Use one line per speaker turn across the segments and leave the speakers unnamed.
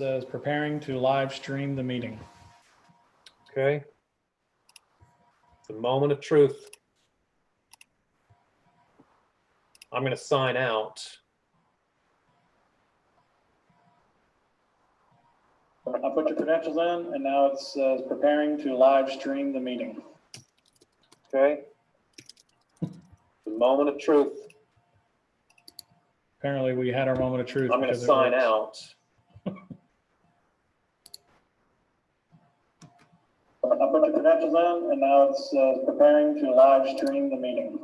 says preparing to live stream the meeting.
Okay. The moment of truth. I'm going to sign out.
I put your credentials in, and now it says preparing to live stream the meeting.
Okay. The moment of truth.
Apparently, we had our moment of truth.
I'm going to sign out.
I put your credentials in, and now it says preparing to live stream the meeting.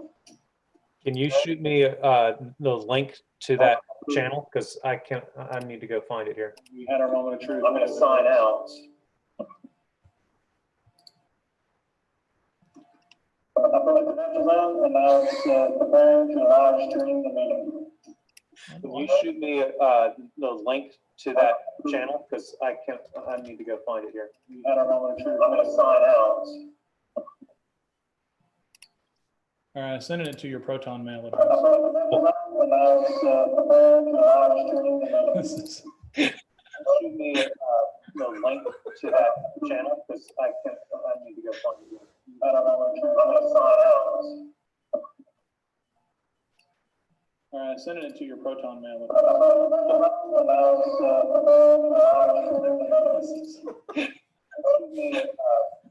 Can you shoot me the link to that channel? Because I need to go find it here.
We had our moment of truth.
I'm going to sign out.
I put your credentials in, and now it says preparing to live stream the meeting.
Can you shoot me the link to that channel? Because I need to go find it here.
We had our moment of truth.
I'm going to sign out.
All right, sending it to your Proton mail address.
Shoot me the link to that channel because I need to go find it here. I'm going to sign out.
All right, sending it to your Proton mail address.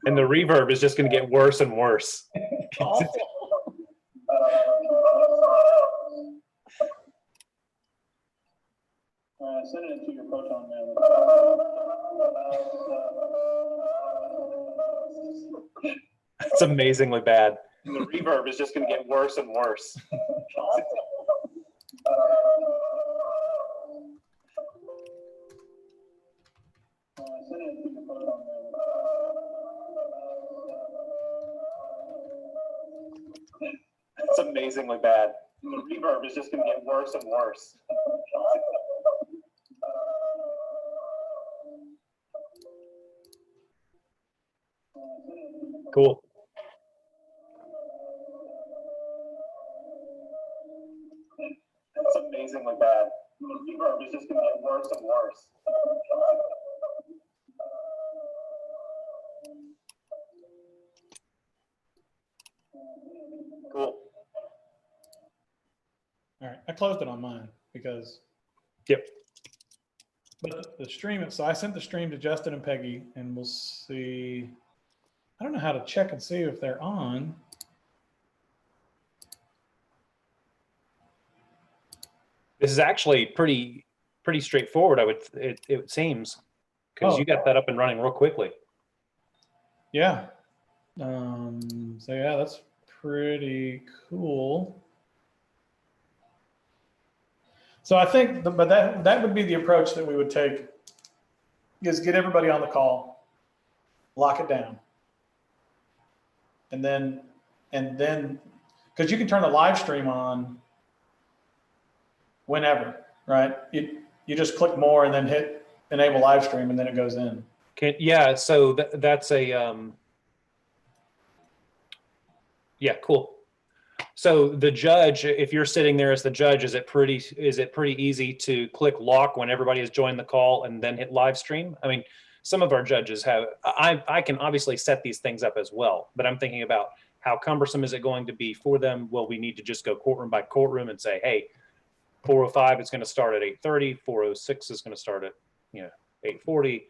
And the reverb is just going to get worse and worse.
Send it to your Proton mail.
It's amazingly bad. And the reverb is just going to get worse and worse. It's amazingly bad. And the reverb is just going to get worse and worse. Cool. It's amazingly bad. The reverb is just going to get worse and worse. Cool.
All right, I closed it on mine because.
Yep.
But the stream, so I sent the stream to Justin and Peggy, and we'll see. I don't know how to check and see if they're on.
This is actually pretty straightforward. It seems, because you got that up and running real quickly.
Yeah. So yeah, that's pretty cool. So I think, but that would be the approach that we would take, is get everybody on the call, lock it down. And then, because you can turn the live stream on whenever, right? You just click more and then hit enable live stream, and then it goes in.
Yeah, so that's a, yeah, cool. So the judge, if you're sitting there as the judge, is it pretty easy to click lock when everybody has joined the call and then hit live stream? I mean, some of our judges have, I can obviously set these things up as well, but I'm thinking about how cumbersome is it going to be for them? Will we need to just go courtroom by courtroom and say, hey, 405 is going to start at 8:30, 406 is going to start at 8:40.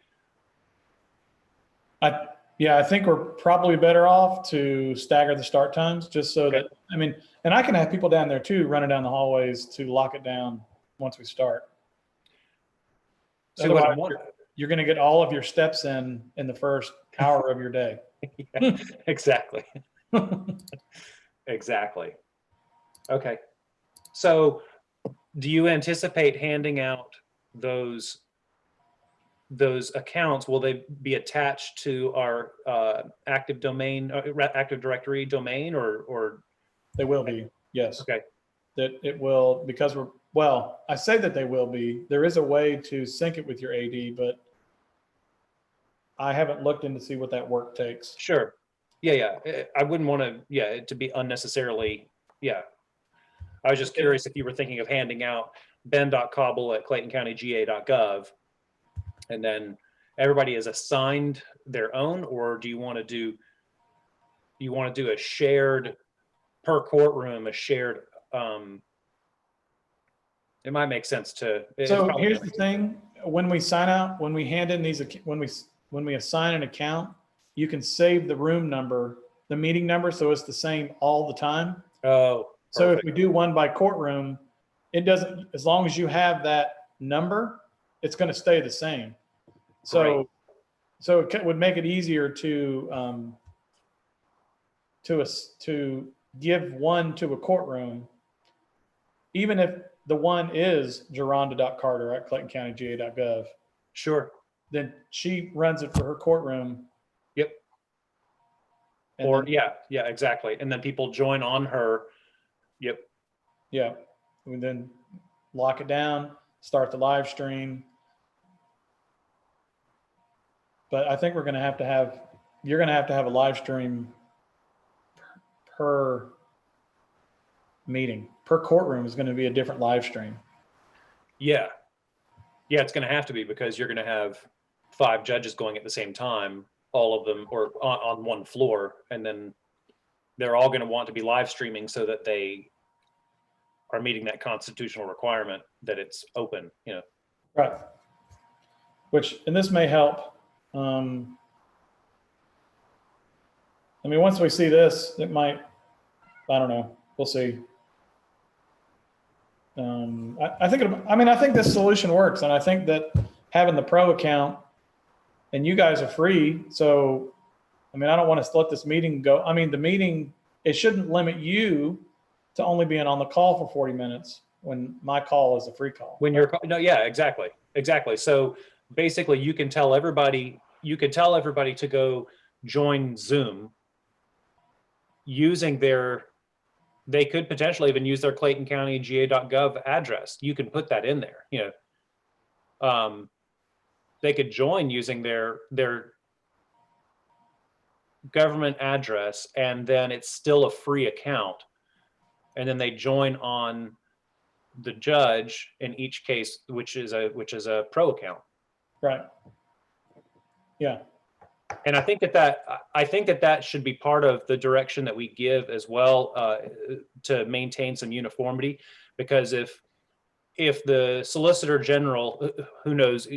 Yeah, I think we're probably better off to stagger the start times, just so that, I mean, and I can have people down there too, running down the hallways to lock it down once we start.
So what
you're going to get all of your steps in the first hour of your day.
Yeah, exactly. Exactly. Okay. So do you anticipate handing out those accounts? Will they be attached to our active directory domain, or
they will be? Yes.
Okay.
That it will, because well, I say that they will be. There is a way to sync it with your AD, but I haven't looked in to see what that work takes.
Sure. Yeah. I wouldn't want to, it to be unnecessarily, I was just curious if you were thinking of handing out ben.cobble@claytoncountyga.gov And then everybody is assigned their own, or do you want to do a shared per courtroom, a shared, it might make sense to.
So here's the thing, when we sign out, when we hand in these, when we assign an account, you can save the room number, the meeting number, so it's the same all the time.
Oh,
So if
perfect.
we do one by courtroom, it doesn't, as long as you have that number, it's going to stay the same.
Great.
So it would make it easier to give one to a courtroom, even if the one is geronda.carter@claytoncountyga.gov.
Sure.
Then she runs it for her courtroom.
Yep. Or yeah, exactly. And then people join on her. Yep.
Yeah. We then lock it down, start the live stream. But I think you're going to have to have a live stream per meeting. Per courtroom is going to be a different live stream.
Yeah. Yeah, it's going to have to be, because you're going to have 5 judges going at the same time, all of them, or on one floor, and then they're all going to want to be live streaming so that they are meeting that constitutional requirement that it's open,
Right. And this may help. I mean, once we see this, it might, I don't know, we'll see. I think this solution works. And I think that having the pro account, and you guys are free. So, I mean, I don't want to let this meeting go. I mean, the meeting, it shouldn't limit you to only being on the call for 40 minutes when my call is a free call.
When you're, no, yeah, exactly. So basically you can tell everybody to go join Zoom using they could potentially even use their ClaytonCountyGA.gov address. You can put that in there, they could join using their government address, and then it's still a free account. And then they join on the judge in each case, which is a pro account.
Right. Yeah.
And I think that should be part of the direction that we give as well, to maintain some uniformity. Because if the Solicitor General, who knows,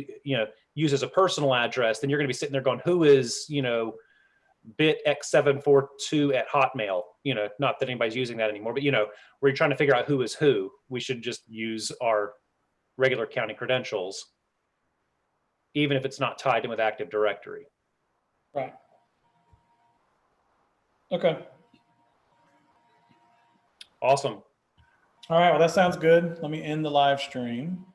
uses a personal address, then you're going to be sitting there going, who is, bitx742@Hotmail, not that anybody's using that anymore, but where you're trying to figure out who is who. We should just use our regular county credentials, even if it's not tied in with Active Directory.
Right. Okay.
Awesome.
All right. Well, that sounds good. Let me end the live stream.